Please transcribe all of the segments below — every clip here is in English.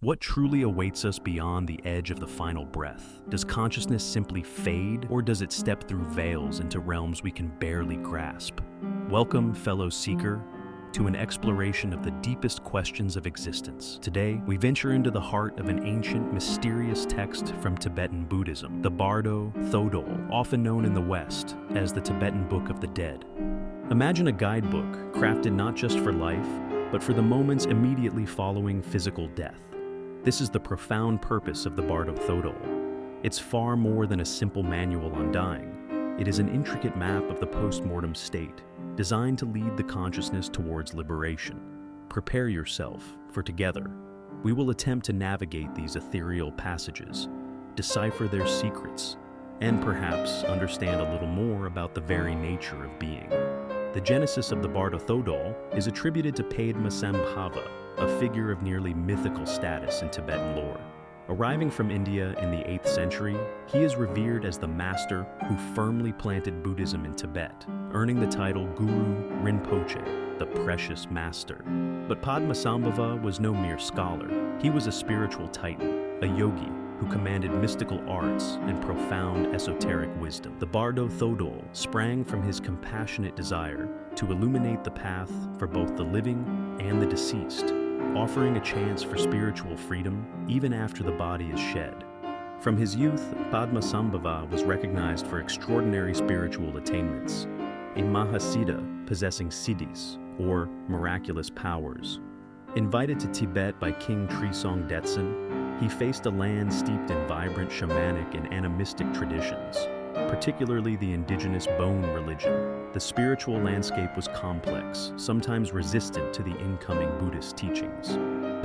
What truly awaits us beyond the edge of the final breath? Does consciousness simply fade, or does it step through veils into realms we can barely grasp? Welcome, fellow seeker, to an exploration of the deepest questions of existence. Today, we venture into the heart of an ancient, mysterious text from Tibetan Buddhism, the Bardo Thodol, often known in the West as the Tibetan Book of the Dead. Imagine a guidebook crafted not just for life, but for the moments immediately following physical death. This is the profound purpose of the Bardo Thodol. It's far more than a simple manual on dying. It is an intricate map of the post-mortem state, designed to lead the consciousness towards liberation. Prepare yourself, for together, we will attempt to navigate these ethereal passages, decipher their secrets, and perhaps understand a little more about the very nature of being. The genesis of the Bardo Thodol is attributed to Padmasambhava, a figure of nearly mythical status in Tibetan lore. Arriving from India in the 8th century, he is revered as the master who firmly planted Buddhism in Tibet, earning the title Guru Rinpoche, the precious master. But Padmasambhava was no mere scholar. He was a spiritual titan, a yogi who commanded mystical arts and profound esoteric wisdom. The Bardo Thodol sprang from his compassionate desire to illuminate the path for both the living and the deceased, offering a chance for spiritual freedom even after the body is shed. From his youth, Padmasambhava was recognized for extraordinary spiritual attainments, a Mahasiddha possessing siddhis, or miraculous powers. Invited to Tibet by King Trisong Detsen, he faced a land steeped in vibrant shamanic and animistic traditions, particularly the indigenous Bone religion. The spiritual landscape was complex, sometimes resistant to the incoming Buddhist teachings.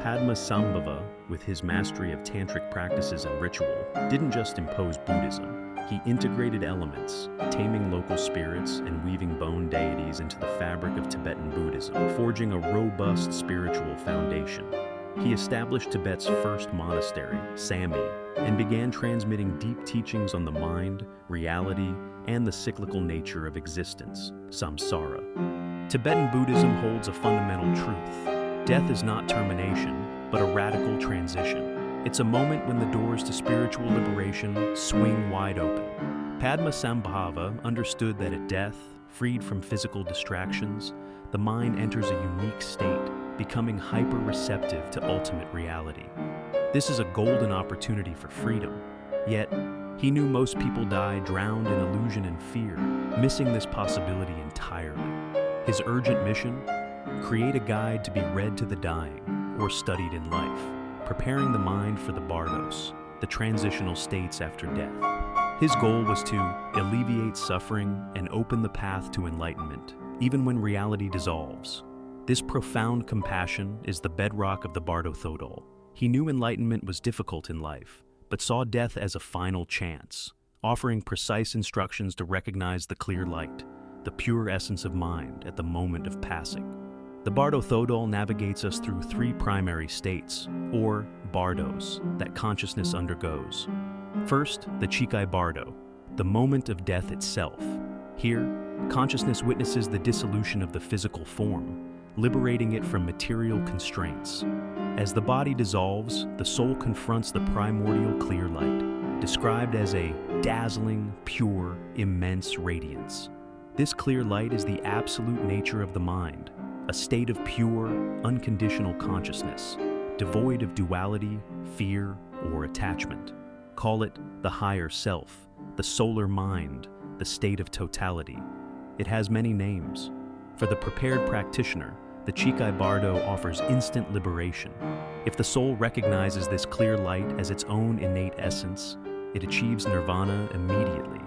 Padmasambhava, with his mastery of tantric practices and ritual, didn't just impose Buddhism. He integrated elements, taming local spirits and weaving bone deities into the fabric of Tibetan Buddhism, forging a robust spiritual foundation. He established Tibet's first monastery, Sami, and began transmitting deep teachings on the mind, reality, and the cyclical nature of existence, samsara. Tibetan Buddhism holds a fundamental truth. Death is not termination, but a radical transition. It's a moment when the doors to spiritual liberation swing wide open. Padmasambhava understood that at death, freed from physical distractions, the mind enters a unique state, becoming hyper-receptive to ultimate reality. This is a golden opportunity for freedom. Yet, he knew most people die drowned in illusion and fear, missing this possibility entirely. His urgent mission? Create a guide to be read to the dying, or studied in life, preparing the mind for the bardos, the transitional states after death. His goal was to alleviate suffering and open the path to enlightenment, even when reality dissolves. This profound compassion is the bedrock of the Bardo Thodol. He knew enlightenment was difficult in life, but saw death as a final chance, offering precise instructions to recognize the clear light, the pure essence of mind at the moment of passing. The Bardo Thodol navigates us through 3 primary states, or bardos, that consciousness undergoes. First, the Chikai Bardo, the moment of death itself. Here, consciousness witnesses the dissolution of the physical form, liberating it from material constraints. As the body dissolves, the soul confronts the primordial clear light, described as a dazzling, pure, immense radiance. This clear light is the absolute nature of the mind, a state of pure, unconditional consciousness, devoid of duality, fear, or attachment. Call it the higher self, the solar mind, the state of totality. It has many names. For the prepared practitioner, the Chikai Bardo offers instant liberation. If the soul recognizes this clear light as its own innate essence, it achieves nirvana immediately,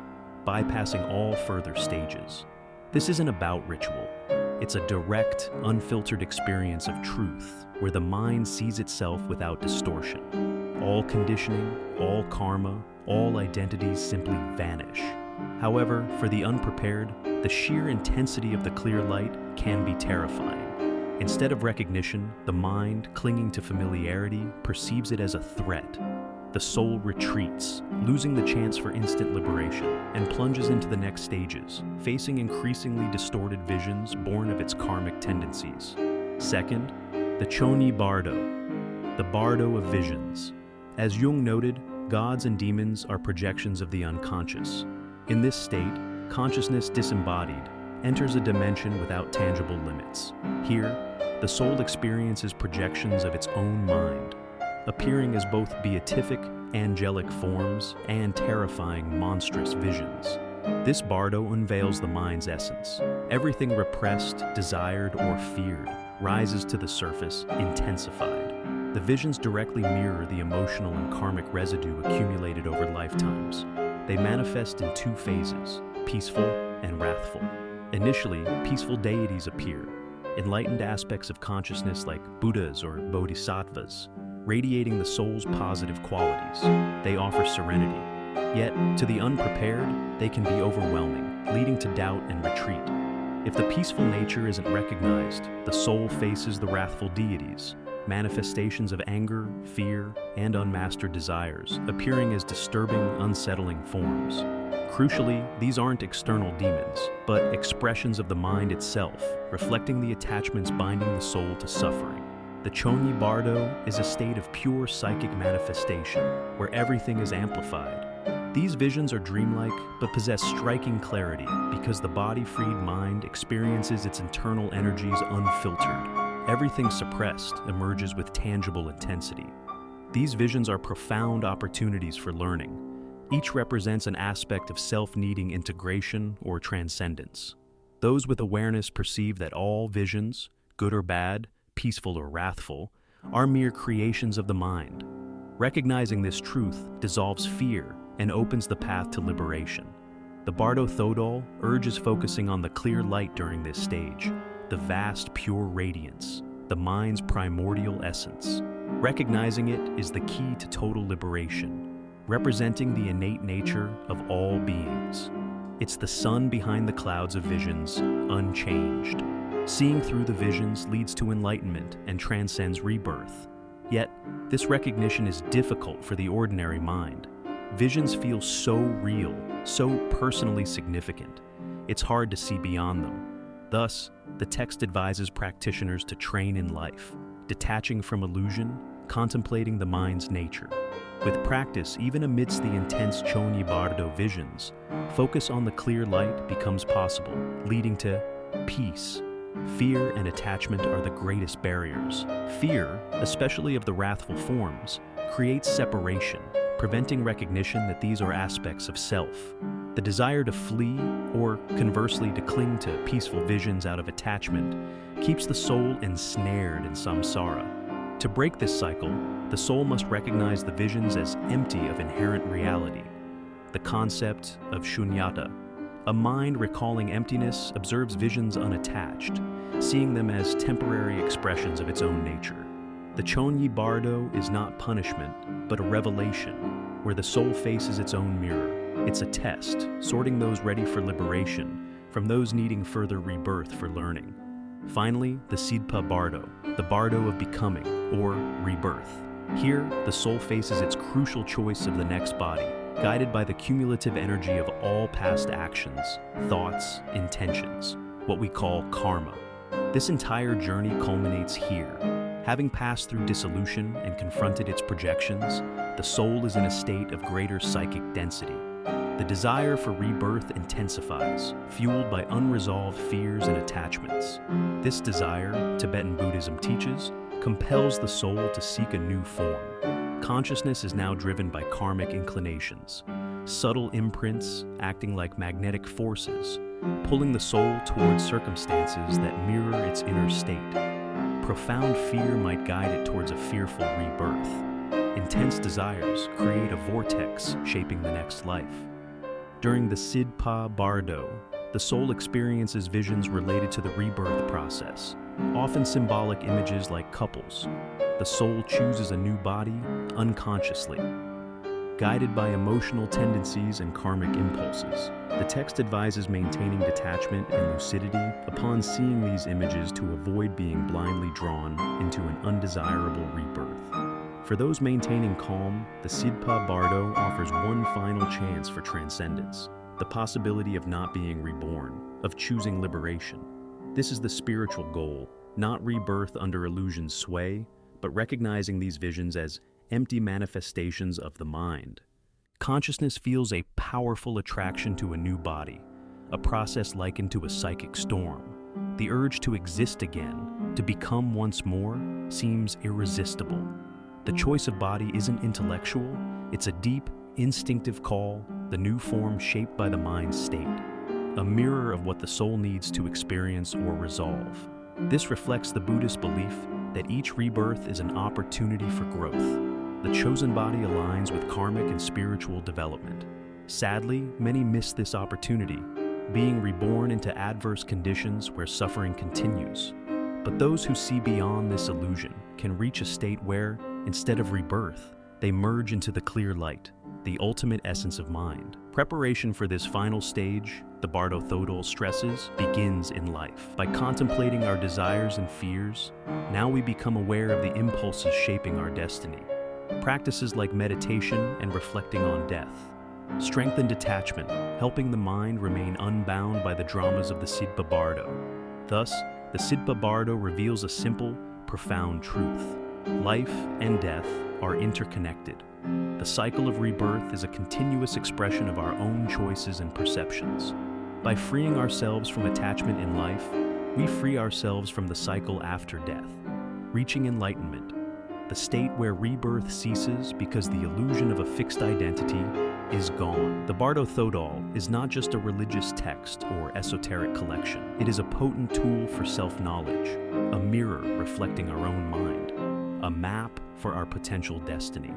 bypassing all further stages. This isn't about ritual. It's a direct, unfiltered experience of truth, where the mind sees itself without distortion. All conditioning, all karma, all identities simply vanish. However, for the unprepared, the sheer intensity of the clear light can be terrifying. Instead of recognition, the mind, clinging to familiarity, perceives it as a threat. The soul retreats, losing the chance for instant liberation, and plunges into the next stages, facing increasingly distorted visions born of its karmic tendencies. Second, the Choni Bardo, the Bardo of visions. As Jung noted, gods and demons are projections of the unconscious. In this state, consciousness disembodied enters a dimension without tangible limits. Here, the soul experiences projections of its own mind, appearing as both beatific, angelic forms and terrifying, monstrous visions. This Bardo unveils the mind's essence. Everything repressed, desired, or feared rises to the surface, intensified. The visions directly mirror the emotional and karmic residue accumulated over lifetimes. They manifest in two phases, peaceful and wrathful. Initially, peaceful deities appear, enlightened aspects of consciousness like Buddhas or Bodhisattvas, radiating the soul's positive qualities. They offer serenity. Yet, to the unprepared, they can be overwhelming, leading to doubt and retreat. If the peaceful nature isn't recognized, the soul faces the wrathful deities, manifestations of anger, fear, and unmastered desires, appearing as disturbing, unsettling forms. Crucially, these aren't external demons, but expressions of the mind itself, reflecting the attachments binding the soul to suffering. The Chonyi Bardo is a state of pure psychic manifestation, where everything is amplified. These visions are dreamlike, but possess striking clarity because the body-freed mind experiences its internal energies unfiltered. Everything suppressed emerges with tangible intensity. These visions are profound opportunities for learning. Each represents an aspect of self needing integration or transcendence. Those with awareness perceive that all visions, good or bad, peaceful or wrathful, are mere creations of the mind. Recognizing this truth dissolves fear and opens the path to liberation. The Bardo Thodol urges focusing on the clear light during this stage, the vast pure radiance, the mind's primordial essence. Recognizing it is the key to total liberation, representing the innate nature of all beings. It's the sun behind the clouds of visions, unchanged. Seeing through the visions leads to enlightenment and transcends rebirth. Yet, this recognition is difficult for the ordinary mind. Visions feel so real, so personally significant. It's hard to see beyond them. Thus, the text advises practitioners to train in life, detaching from illusion, contemplating the mind's nature. With practice, even amidst the intense Chonyi Bardo visions, focus on the clear light becomes possible, leading to peace. Fear and attachment are the greatest barriers. Fear, especially of the wrathful forms, creates separation, preventing recognition that these are aspects of self. The desire to flee, or conversely to cling to peaceful visions out of attachment, keeps the soul ensnared in samsara. To break this cycle, the soul must recognize the visions as empty of inherent reality. The concept of shunyata. A mind recalling emptiness observes visions unattached, seeing them as temporary expressions of its own nature. The Chonyi Bardo is not punishment, but a revelation, where the soul faces its own mirror. It's a test, sorting those ready for liberation from those needing further rebirth for learning. Finally, the Sidpa Bardo, the Bardo of becoming, or rebirth. Here, the soul faces its crucial choice of the next body, guided by the cumulative energy of all past actions, thoughts, intentions, what we call karma. This entire journey culminates here. Having passed through dissolution and confronted its projections, the soul is in a state of greater psychic density. The desire for rebirth intensifies, fueled by unresolved fears and attachments. This desire, Tibetan Buddhism teaches, compels the soul to seek a new form. Consciousness is now driven by karmic inclinations, subtle imprints acting like magnetic forces, pulling the soul towards circumstances that mirror its inner state. Profound fear might guide it towards a fearful rebirth. Intense desires create a vortex shaping the next life. During the Sidpa Bardo, the soul experiences visions related to the rebirth process, often symbolic images like couples. The soul chooses a new body unconsciously, guided by emotional tendencies and karmic impulses. The text advises maintaining detachment and lucidity upon seeing these images to avoid being blindly drawn into an undesirable rebirth. For those maintaining calm, the Sidpa Bardo offers one final chance for transcendence, the possibility of not being reborn, of choosing liberation. This is the spiritual goal, not rebirth under illusion's sway, but recognizing these visions as empty manifestations of the mind. Consciousness feels a powerful attraction to a new body, a process likened to a psychic storm. The urge to exist again, to become once more, seems irresistible. The choice of body isn't intellectual, it's a deep, instinctive call, the new form shaped by the mind's state, a mirror of what the soul needs to experience or resolve. This reflects the Buddhist belief that each rebirth is an opportunity for growth. The chosen body aligns with karmic and spiritual development. Sadly, many miss this opportunity, being reborn into adverse conditions where suffering continues. But those who see beyond this illusion can reach a state where, instead of rebirth, they merge into the clear light, the ultimate essence of mind. Preparation for this final stage, the Bardo stresses, begins in life. By contemplating our desires and fears, now we become aware of the impulses shaping our destiny. Practices like meditation and reflecting on death strengthen detachment, helping the mind remain unbound by the dramas of the Siddha Bardo. Thus, the Siddha Bardo reveals a simple, profound truth. Life and death are interconnected. The cycle of rebirth is a continuous expression of our own choices and perceptions. By freeing ourselves from attachment in life, we free ourselves from the cycle after death, reaching enlightenment, the state where rebirth ceases because the illusion of a fixed identity is gone. The Bardo is not just a religious text or esoteric collection. It is a potent tool for self-knowledge, a mirror reflecting our own mind, a map for our potential destiny.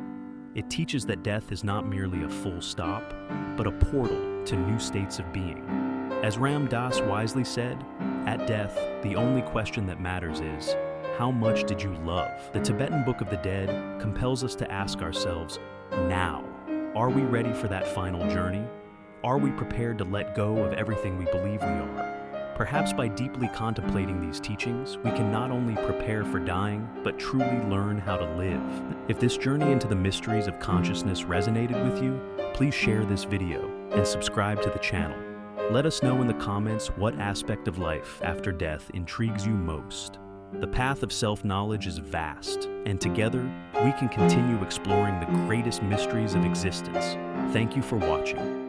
It teaches that death is not merely a full stop, but a portal to new states of being. As Ram Dass wisely said, at death, the only question that matters is, how much did you love? The Tibetan Book of the Dead compels us to ask ourselves, now, are we ready for that final journey? Are we prepared to let go of everything we believe we are? Perhaps by deeply contemplating these teachings, we can not only prepare for dying, but truly learn how to live. If this journey into the mysteries of consciousness resonated with you, please share this video and subscribe to the channel. Let us know in the comments what aspect of life after death intrigues you most. The path of self-knowledge is vast, and together, we can continue exploring the greatest mysteries of existence. Thank you for watching.